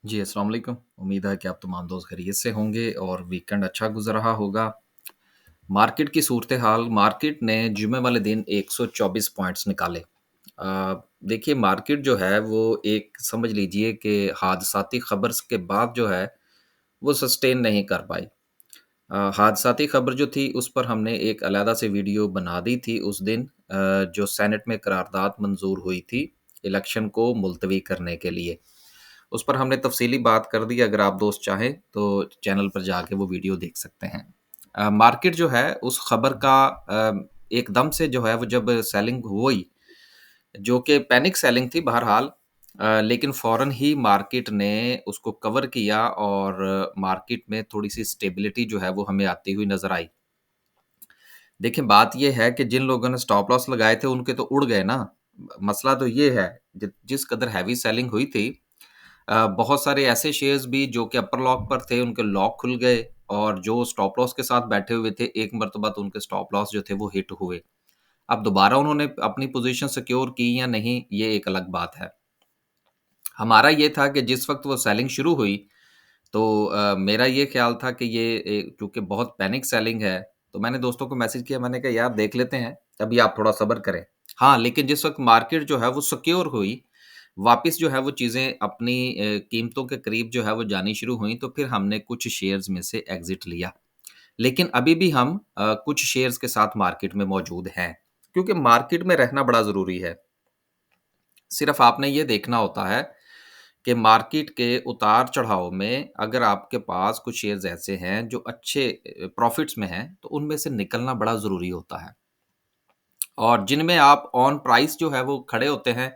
जी, अस्सलाम वालेकुम। उम्मीद है कि आप तमाम दोस्त खैरियत से होंगे और वीकेंड अच्छा गुज़र रहा होगा। मार्केट की सूरत-ए-हाल, मार्केट ने जुमे वाले दिन 124 पॉइंट्स निकाले। देखिए मार्केट जो है वो एक समझ लीजिए कि हादसाती खबर के बाद जो है, वो सस्टेन नहीं कर पाई। हादसाती खबर जो थी उस पर हमने एक अलहदा से वीडियो बना दी थी उस दिन जो सेनेट में करारदाद मंज़ूर हुई थी, इलेक्शन को मुलतवी करने के लिए। उस पर हमने तफ़सीली बात कर दी, अगर आप दोस्त चाहें तो चैनल पर जाके वो वीडियो देख सकते हैं। मार्केट जो है उस खबर का एकदम से जो है वो जब सेलिंग हुई, जो कि पैनिक सेलिंग थी बहरहाल, लेकिन फ़ौरन ही मार्केट ने उसको कवर किया और मार्केट में थोड़ी-सी स्टेबिलिटी जो है वो हमें आती हुई नज़र आई। देखिए बात ये है कि जिन लोगों ने स्टॉप लॉस लगाए थे उनके तो उड़ गए ना। मसला तो ये है, जिस कदर हैवी सेलिंग हुई थी, बहुत सारे ऐसे शेयर्स भी जो कि अपर लॉक पर थे, उनके लॉक खुल गए और जो स्टॉप लॉस के साथ बैठे हुए थे, एक मर्तबा तो उनके स्टॉप लॉस जो थे वो हिट हुए। अब दोबारा उन्होंने अपनी पोज़ीशन सिक्योर की या नहीं, ये एक अलग बात है। हमारा ये था कि जिस वक़्त वो सेलिंग शुरू हुई, तो मेरा ये ख़्याल था कि ये चूँकि बहुत पैनिक सेलिंग है, तो मैंने दोस्तों को मैसेज किया, मैंने कहा यार देख लेते हैं, अभी आप थोड़ा सब्र करें। हाँ, लेकिन जिस वक़्त मार्केट जो है वो सिक्योर हुई, वापिस जो है वो चीज़ें अपनी कीमतों के करीब जो है वो जानी शुरू हुई, तो फिर हमने कुछ शेयर्स में से एग्ज़िट लिया। लेकिन अभी भी हम कुछ शेयर्स के साथ मार्केट में मौजूद हैं, क्योंकि मार्केट में रहना बड़ा ज़रूरी है। सिर्फ़ आपने ये देखना होता है कि मार्केट के उतार-चढ़ाव में अगर आपके पास कुछ शेयर्स ऐसे हैं जो अच्छे प्रॉफ़िट्स में हैं, तो उनमें से निकलना बड़ा ज़रूरी होता है। और जिनमें आप ऑन प्राइस जो है वो खड़े होते हैं,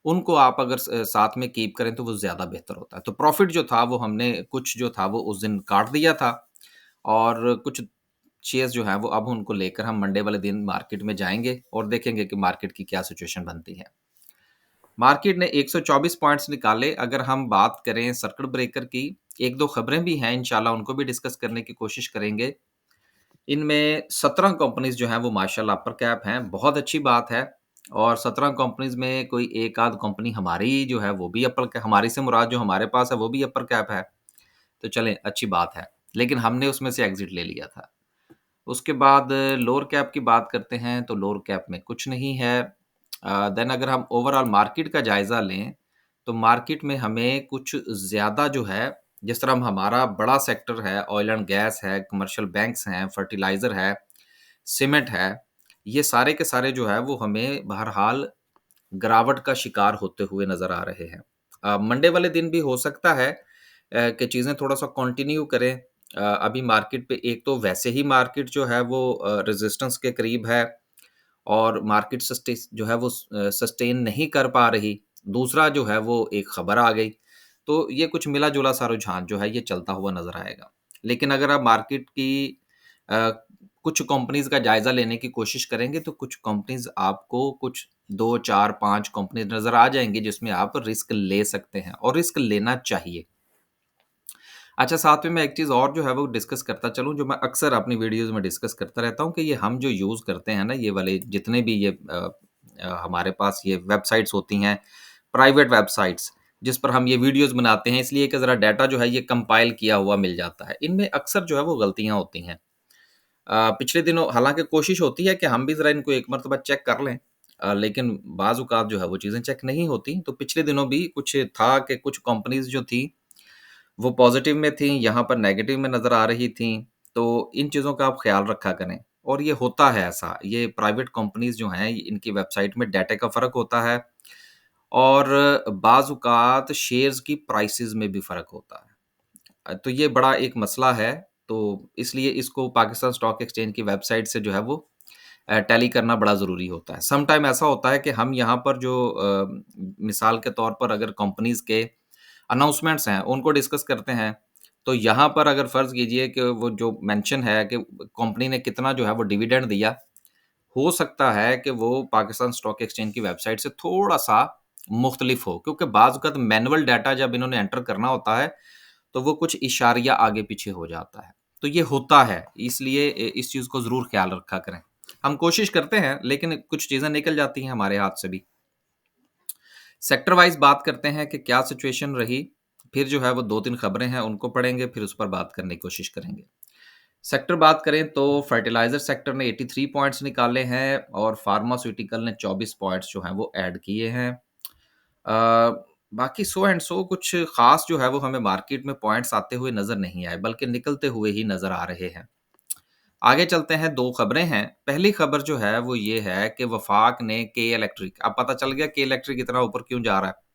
उनको आप अगर साथ में कीप करें तो वो ज़्यादा बेहतर होता है। तो प्रॉफ़िट जो था वो हमने कुछ जो था वो उस दिन काट दिया था और कुछ शेयर्स जो हैं वो अब उनको लेकर हम मंडे वाले दिन मार्केट में जाएँगे और देखेंगे कि मार्केट की क्या सिचुएशन बनती है। मार्केट ने 124 पॉइंट्स निकाले। अगर हम बात करें सर्किट ब्रेकर की, 1-2 खबरें भी हैं इंशाल्लाह उनको भी डिस्कस करने की कोशिश करेंगे। इनमें 17 कंपनीज़ जो हैं वो माशाल्लाह अपर कैप हैं, बहुत अच्छी बात है और 17 कंपनीज़ में कोई एक आध कंपनी हमारी जो है वो भी अपर कै हमारी से मुराद जो हमारे पास है वो भी अपर कैप है। तो चलें अच्छी बात है, लेकिन हमने उसमें से एग्ज़िट ले लिया था। उसके बाद लोअर कैप की बात करते हैं तो लोअर कैप में कुछ नहीं है। देन अगर हम ओवरऑल मार्केट का जायज़ा लें, तो मार्केट में हमें कुछ ज़्यादा जो है, जिस तरह हमारा बड़ा सेक्टर है, ऑयल एंड गैस है, कमर्शियल बैंक्स हैं, फर्टिलाइज़र है, सीमेंट है, ये सारे के सारे जो है वो हमें बहरहाल गिरावट का शिकार होते हुए नज़र आ रहे हैं। मंडे वाले दिन भी हो सकता है कि चीज़ें थोड़ा-सा कंटिन्यू करें। अभी मार्केट पे एक तो वैसे ही मार्केट जो है वो रेजिस्टेंस के करीब है और मार्केट जो है वो सस्टेन नहीं कर पा रही। दूसरा जो है वो एक खबर आ गई। तो ये कुछ मिला-जुला सा रुझान जो है ये चलता हुआ नज़र आएगा। लेकिन अगर आप मार्केट की अ, कुछ कंपनीज़ का जायज़ा लेने की कोशिश करेंगे तो कुछ कंपनीज़ आपको कुछ 2, 4, 5 कंपनीज़ नज़र आ जाएँगी जिसमें आप रिस्क ले सकते हैं और रिस्क लेना चाहिए। अच्छा, साथ में मैं एक चीज़ और जो है वो डिस्कस करता चलूँ, जो मैं अक्सर अपनी वीडियोज़ में डिस्कस करता रहता हूँ कि ये हम जो यूज़ करते हैं ना, ये वाले जितने भी ये हमारे पास ये वेबसाइट्स होती हैं, प्राइवेट वेबसाइट्स, जिस पर हम ये वीडियोज़ बनाते हैं, इसलिए कि ज़रा डाटा जो है ये कंपाइल किया हुआ मिल जाता है। इनमें अक्सर जो है वो गलतियाँ होती हैं। पिछले दिनों हालाँकि कोशिश होती है कि हम भी ज़रा इनको एक मर्तबा चेक कर लें, लेकिन बाज़ औक़ात जो है वो चीज़ें चेक नहीं होती। तो पिछले दिनों भी कुछ था कि कुछ कंपनीज़ जो थी वो पॉज़िटिव में थी, यहाँ पर नेगेटिव में नज़र आ रही थीं, तो इन चीज़ों का आप ख़्याल रखा करें। और ये होता है ऐसा, ये प्राइवेट कंपनीज़ जो हैं, इनकी वेबसाइट में डाटा का फ़र्क होता है और बाज़ औक़ात शेयर्स की प्राइसेज़ में भी फ़र्क होता है। तो ये बड़ा एक मसला है, तो इसलिए इसको पाकिस्तान स्टॉक एक्सचेंज की वेबसाइट से जो है वो टैली करना बड़ा ज़रूरी होता है। सम टाइम ऐसा होता है कि हम यहाँ पर जो मिसाल के तौर पर अगर कंपनीज़ के अनाउंसमेंट्स हैं, उनको डिस्कस करते हैं, तो यहाँ पर अगर फ़र्ज़ कीजिए कि वो जो मेंशन है कि कंपनी ने कितना जो है वो डिविडेंड दिया, हो सकता है कि वो पाकिस्तान स्टॉक एक्सचेंज की वेबसाइट से थोड़ा-सा मुख्तलिफ हो, क्योंकि बाज़ वक़्त मैनुअल डाटा जब इन्होंने एंटर करना होता है, तो वो कुछ इशारिया आगे-पीछे हो जाता है। तो ये होता है, इसलिए इस चीज़ को ज़रूर ख़्याल रखा करें। हम कोशिश करते हैं, लेकिन कुछ चीज़ें निकल जाती हैं हमारे हाथ से भी। सेक्टर वाइज़ बात करते हैं कि क्या सिचुएशन रही। फिर जो है वो 2-3 खबरें हैं उनको पढ़ेंगे, फिर उस पर बात करने की कोशिश करेंगे। सेक्टर बात करें तो फर्टिलाइज़र सेक्टर ने 83 पॉइंट्स निकाले हैं और फार्मास्यूटिकल ने 24 पॉइंट्स जो हैं वो ऐड किए हैं। बाकी सो एंड सो कुछ ख़ास जो है वो हमें मार्केट में पॉइंट्स आते हुए नज़र नहीं आए, बल्कि निकलते हुए ही नज़र आ रहे हैं। आगे चलते हैं, 2 खबरें हैं। पहली खबर जो है वो ये है कि वफ़ाक ने के इलेक्ट्रिक, अब पता चल गया के इलेक्ट्रिक इतना ऊपर क्यों जा रहा है।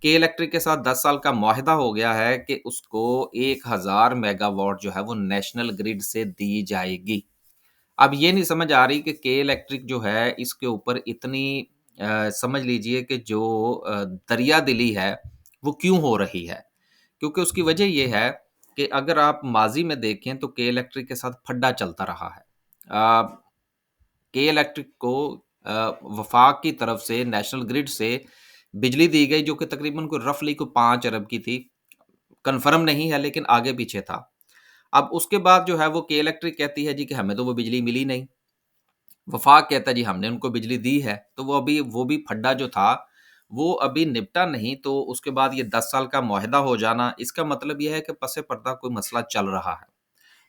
के इलेक्ट्रिक के साथ 10 साल का मुआहदा हो गया है कि उसको 1000 मेगावाट जो है वो नेशनल ग्रिड से दी जाएगी। अब ये नहीं समझ आ रही कि के इलेक्ट्रिक जो है इसके ऊपर इतनी समझ लीजिए कि जो दरिया-दिली है वो क्यों हो रही है? क्योंकि उसकी वजह ये है कि अगर आप माज़ी में देखें तो के इलेक्ट्रिक के साथ फड्डा चलता रहा है। के इलेक्ट्रिक को वफ़ाक की तरफ से नेशनल ग्रिड से बिजली दी गई जो कि तकरीबन कोई रफ़ली कोई 5 अरब की थी। कन्फ़र्म नहीं है लेकिन आगे-पीछे था। अब उसके बाद जो है वो के इलेक्ट्रिक कहती है जी कि हमें तो वो बिजली मिली नहीं। वफ़ाक कहता है जी हमने उनको बिजली दी है। तो वो भी फड्डा जो था, वो अभी निपटा नहीं, तो उसके बाद ये 10 साल का मुआहदा हो जाना, इसका मतलब ये है कि पस-ए-पर्दा कोई मसला चल रहा है।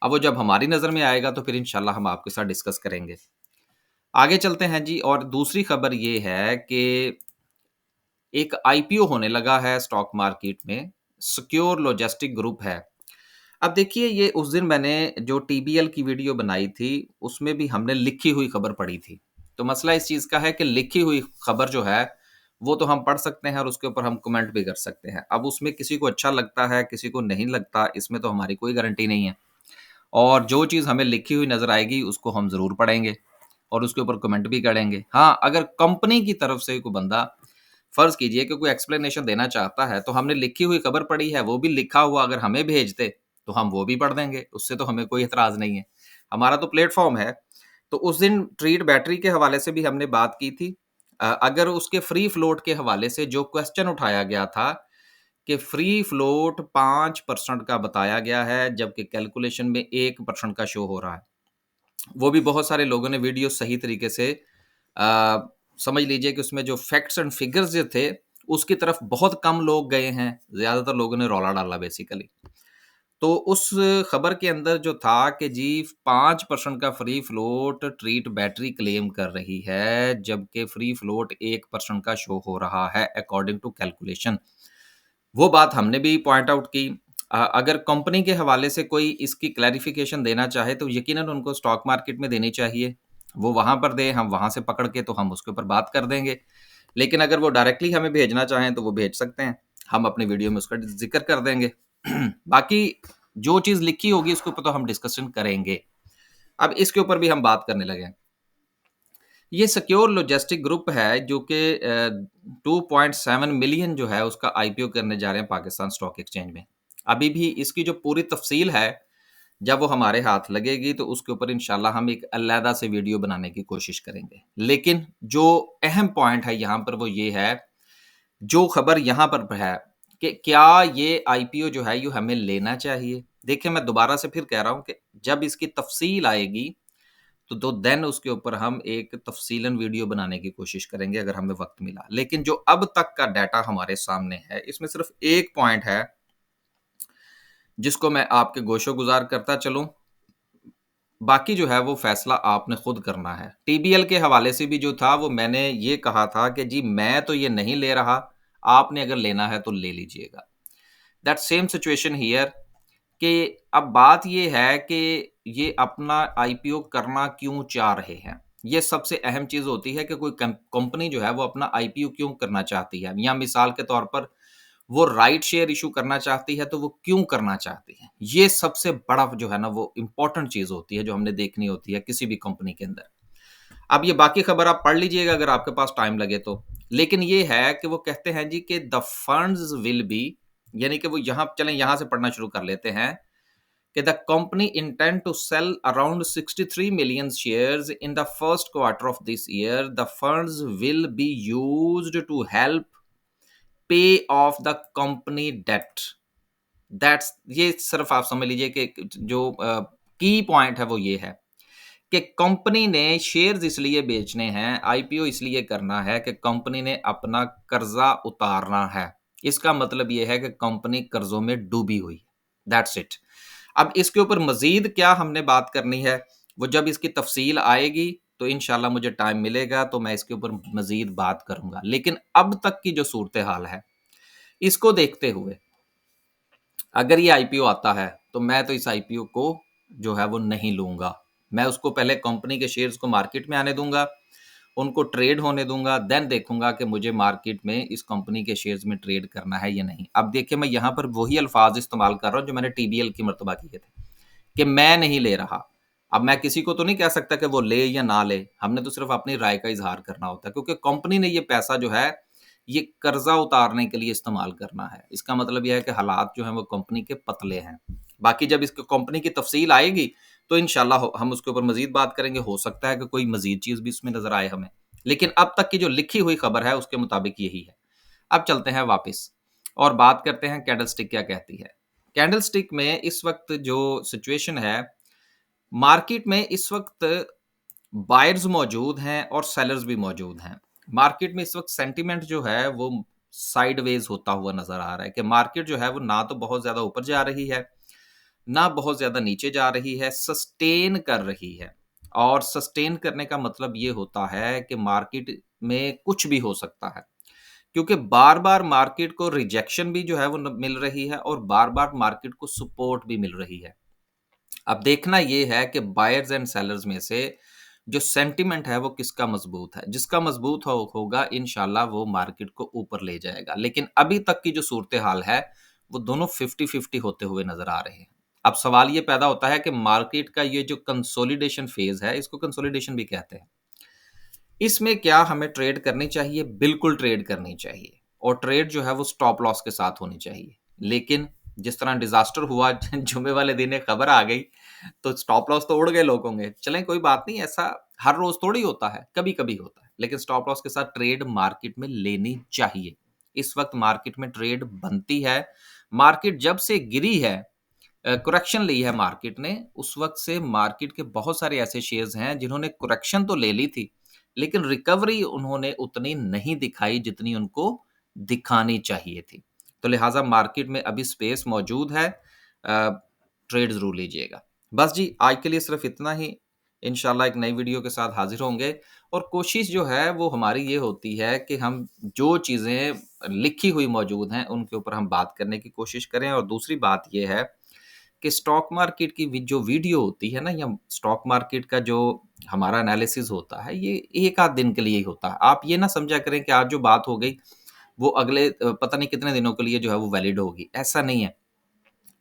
अब वो जब हमारी नज़र में आएगा तो फिर इंशाल्लाह हम आपके साथ डिस्कस करेंगे। आगे चलते हैं जी, और दूसरी खबर ये है कि एक आईपीओ होने लगा है स्टॉक मार्केट में, सिक्योर लॉजिस्टिक ग्रुप है। अब देखिए, ये उस दिन मैंने जो टीबीएल की वीडियो बनाई थी, उसमें भी हमने लिखी हुई खबर पढ़ी थी। तो मसला इस चीज़ का है कि लिखी हुई खबर जो है, वो तो हम पढ़ सकते हैं और उसके ऊपर हम कमेंट भी कर सकते हैं। अब उसमें किसी को अच्छा लगता है, किसी को नहीं लगता, इसमें तो हमारी कोई गारंटी नहीं है। और जो चीज़ हमें लिखी हुई नज़र आएगी, उसको हम ज़रूर पढ़ेंगे और उसके ऊपर कमेंट भी करेंगे। हाँ, अगर कंपनी की तरफ से कोई बंदा, फ़र्ज़ कीजिए कि कोई एक्सप्लेनेशन देना चाहता है, तो हमने लिखी हुई खबर पढ़ी है, वो भी लिखा हुआ अगर हमें भेज दे, तो हम वो भी पढ़ देंगे, उससे तो हमें कोई एतराज़ नहीं है। हमारा तो प्लेटफ़ॉर्म है। तो उस दिन ट्रीट बैटरी के हवाले से भी हमने बात की थी। अगर उसके फ्री फ्लोट के हवाले से जो क्वेश्चन उठाया गया था कि फ्री फ्लोट 5% का बताया गया है, जबकि कैलकुलेशन में 1% का शो हो रहा है। वो भी बहुत सारे लोगों ने वीडियो सही तरीके से समझ लीजिए कि उसमें जो फैक्ट्स एंड फिगर्स जो थे, उसकी तरफ बहुत कम लोग गए हैं, ज़्यादातर लोगों ने रौला डाला बेसिकली। तो उस खबर के अंदर जो था कि जी 5% का free float treat battery claim कर रही है, जबकि फ्री फ्लोट 1% का शो हो रहा है अकॉर्डिंग टू कैलकुलेशन। वो बात हमने भी पॉइंट आउट की। अगर कंपनी के हवाले से कोई इसकी क्लैरिफ़िकेशन देना चाहे तो यकीनन उनको स्टॉक मार्केट में देनी चाहिए। वो वहाँ पर दें, हम वहाँ से पकड़ के तो हम उसके ऊपर बात कर देंगे। लेकिन अगर वो डायरेक्टली हमें भेजना चाहें तो वो भेज सकते हैं। हम अपनी वीडियो में उसका ज़िक्र कर देंगे। बाकी जो चीज़ लिखी होगी उसके ऊपर तो हम डिस्कशन करेंगे। अब इसके ऊपर भी हम बात करने लगे हैं। ये सिक्योर लॉजिस्टिक ग्रुप है जो कि 2.7 मिलियन जो है उसका आईपीओ करने जा रहे हैं पाकिस्तान स्टॉक एक्सचेंज में। अभी भी इसकी जो पूरी तफ़सील है, जब वो हमारे हाथ लगेगी तो उसके ऊपर इंशाल्लाह हम एक अलहदा से वीडियो बनाने की कोशिश करेंगे। लेकिन जो अहम पॉइंट है यहाँ पर वो ये है, जो खबर यहाँ पर है कि क्या ये आईपीओ जो है ये हमें लेना चाहिए? देखिए, मैं दोबारा से फिर कह रहा हूँ कि जब इसकी तफ़सील आएगी तो देन उसके ऊपर हम एक तफ़सीलन वीडियो बनाने की कोशिश करेंगे अगर हमें वक़्त मिला। लेकिन जो अब तक का डाटा हमारे सामने है, इसमें सिर्फ़ एक पॉइंट है, जिसको मैं आपके गोशो-गुज़ार करता चलूँ, बाकी जो है वो फ़ैसला आपने खुद करना है। टीबीएल के हवाले से भी जो था वो मैंने ये कहा था कि जी मैं तो ये नहीं ले रहा, आपने अगर लेना है तो ले लीजिएगा। दैट सेम सिचुएशन हियर, कि अब बात ये है कि ये अपना आईपीओ करना क्यों चाह रहे हैं? ये सबसे अहम चीज़ होती है कि कोई कंपनी जो है वो अपना आईपीओ क्यों करना चाहती है? या मिसाल के तौर पर वो राइट शेयर इश्यू करना चाहती है तो वो क्यों करना चाहती है? ये सबसे बड़ा जो है ना वो इम्पोर्टेंट चीज़ होती है जो हमने देखनी होती है किसी भी कंपनी के अंदर। अब ये बाकी खबर आप पढ़ लीजिएगा अगर आपके पास टाइम लगे तो। लेकिन ये है कि वो कहते हैं जी कि द फंड्स विल बी, यानी कि वो यहाँ चलें यहाँ से पढ़ना शुरू कर लेते हैं कि the company intend to sell around 63 million shares in the first quarter of this year. The funds will be used to help pay off the company debt. That's ये सिर्फ आप समझ लीजिए कि जो की पॉइंट है वो ये है कि कंपनी ने शेयर्स इसलिए बेचने हैं, आईपीओ इसलिए करना है कि कंपनी ने अपना कर्जा उतारना है। इसका मतलब ये है कि कंपनी कर्जों में डूबी हुई है, दैट्स इट। अब इसके ऊपर मज़ीद क्या हमने बात करनी है, वो जब इसकी तफ़सील आएगी तो इंशाल्लाह मुझे टाइम मिलेगा तो मैं इसके ऊपर मज़ीद बात करूँगा। लेकिन अब तक की जो सूरत-ए-हाल है, इसको देखते हुए अगर ये आईपीओ आता है, तो मैं तो इस आईपीओ को जो है वो नहीं लूँगा। मैं उसको पहले कंपनी के शेयर्स को मार्केट में आने दूँगा, उनको ट्रेड होने दूँगा, देन देखूँगा कि मुझे मार्केट में इस कंपनी के शेयर्स में ट्रेड करना है या नहीं। अब देखिए मैं यहाँ पर वही अल्फ़ाज़ इस्तेमाल कर रहा हूँ जो मैंने टीबीएल की मर्तबा किए थे, कि मैं नहीं ले रहा। अब मैं किसी को तो नहीं कह सकता कि वो ले या ना ले, हमने तो सिर्फ़ अपनी राय का इज़हार करना होता है क्योंकि कंपनी ने ये पैसा जो है, ये कर्ज़ा उतारने के लिए इस्तेमाल करना है। इसका मतलब ये है कि हालात जो हैं वो कंपनी के पतले हैं। बाकी जब इसको कंपनी की तफ़सील आएगी, तो इंशाल्लाह हम उसके ऊपर मज़ीद बात करेंगे। हो सकता है कि कोई मज़ीद चीज़ भी इसमें नज़र आए हमें। लेकिन अब तक की जो लिखी हुई खबर है, उसके मुताबिक यही है। अब चलते हैं वापस और बात करते हैं कैंडलस्टिक क्या कहती है। कैंडलस्टिक में इस वक़्त जो सिचुएशन है, मार्केट में इस वक़्त बायर्स मौजूद हैं और सेलर्स भी मौजूद हैं। मार्केट में इस वक़्त सेंटिमेंट जो है वो साइडवेज़ होता हुआ नज़र आ रहा है कि मार्केट जो है वो ना तो बहुत ज़्यादा ऊपर जा रही है, ना बहुत ज़्यादा नीचे जा रही है, सस्टेन कर रही है। और सस्टेन करने का मतलब ये होता है कि मार्केट में कुछ भी हो सकता है। क्योंकि बार-बार मार्केट को रिजेक्शन भी जो है वो मिल रही है और बार-बार मार्केट को सपोर्ट भी मिल रही है। अब देखना ये है कि बायर्स एंड सेलर्स में से जो सेंटिमेंट है वो किसका मजबूत है। जिसका मजबूत होगा इंशाल्लाह वो मार्केट को ऊपर ले जाएगा। लेकिन अभी तक की जो सूरत हाल है वो दोनों 50-50 होते हुए नजर आ रहे हैं। अब सवाल ये पैदा होता है कि मार्केट का ये जो कंसोलिडेशन फेज है, इसको कंसोलिडेशन भी कहते हैं, इसमें क्या हमें ट्रेड करनी चाहिए? बिल्कुल ट्रेड करनी चाहिए और ट्रेड जो है वो स्टॉप लॉस के साथ होनी चाहिए। लेकिन जिस तरह डिज़ास्टर हुआ जुम्मे वाले दिन एक खबर आ गई, तो स्टॉप लॉस तो उड़ गए लोगों के। चलें कोई बात नहीं, ऐसा हर रोज़ थोड़ी होता है, कभी-कभी होता है। लेकिन स्टॉप लॉस के साथ ट्रेड मार्केट में लेनी चाहिए। इस वक़्त मार्केट में ट्रेड बनती है। मार्केट जब से गिरी है, करेक्शन ली है मार्केट ने, उस वक़्त से मार्केट के बहुत सारे ऐसे शेयर्स हैं जिन्होंने करेक्शन तो ले ली थी, लेकिन रिकवरी उन्होंने उतनी नहीं दिखाई जितनी उनको दिखानी चाहिए थी। तो लिहाज़ा मार्केट में अभी स्पेस मौजूद है, ट्रेड ज़रूर लीजिएगा। बस जी, आज के लिए सिर्फ़ इतना ही। इंशाल्लाह एक नई वीडियो के साथ हाज़िर होंगे और कोशिश जो है वो हमारी ये होती है कि हम जो चीज़ें लिखी हुई मौजूद हैं, उनके ऊपर हम बात करने की कोशिश करें। और दूसरी बात ये है कि स्टॉक मार्केट की जो वीडियो होती है ना, या स्टॉक मार्केट का जो हमारा एनालिसिस होता है, ये एक आध दिन के लिए ही होता है। आप ये ना समझा करें कि आज जो बात हो गई वो अगले पता नहीं कितने दिनों के लिए जो है वो वैलिड होगी, ऐसा नहीं है।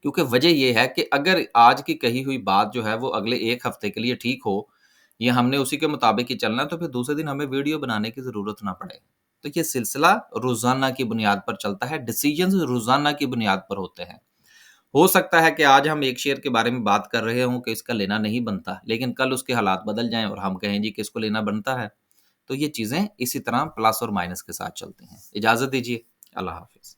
क्योंकि वजह ये है कि अगर आज की कही हुई बात जो है वो अगले 1 हफ्ते के लिए ठीक हो, या हमने उसी के मुताबिक ही चलना है, तो फिर दूसरे दिन हमें वीडियो बनाने की ज़रूरत ना पड़े। तो ये सिलसिला रोज़ाना की बुनियाद पर चलता है, डिसीजंस रोज़ाना की बुनियाद पर होते हैं। हो सकता है कि आज हम एक शेयर के बारे में बात कर रहे हों कि इसका लेना नहीं बनता, लेकिन कल उसके हालात बदल जाएँ और हम कहें जी कि इसको लेना बनता है। तो ये चीज़ें इसी तरह प्लस और माइनस के साथ चलती हैं। इजाज़त दीजिए। अल्लाह हाफ़िज़।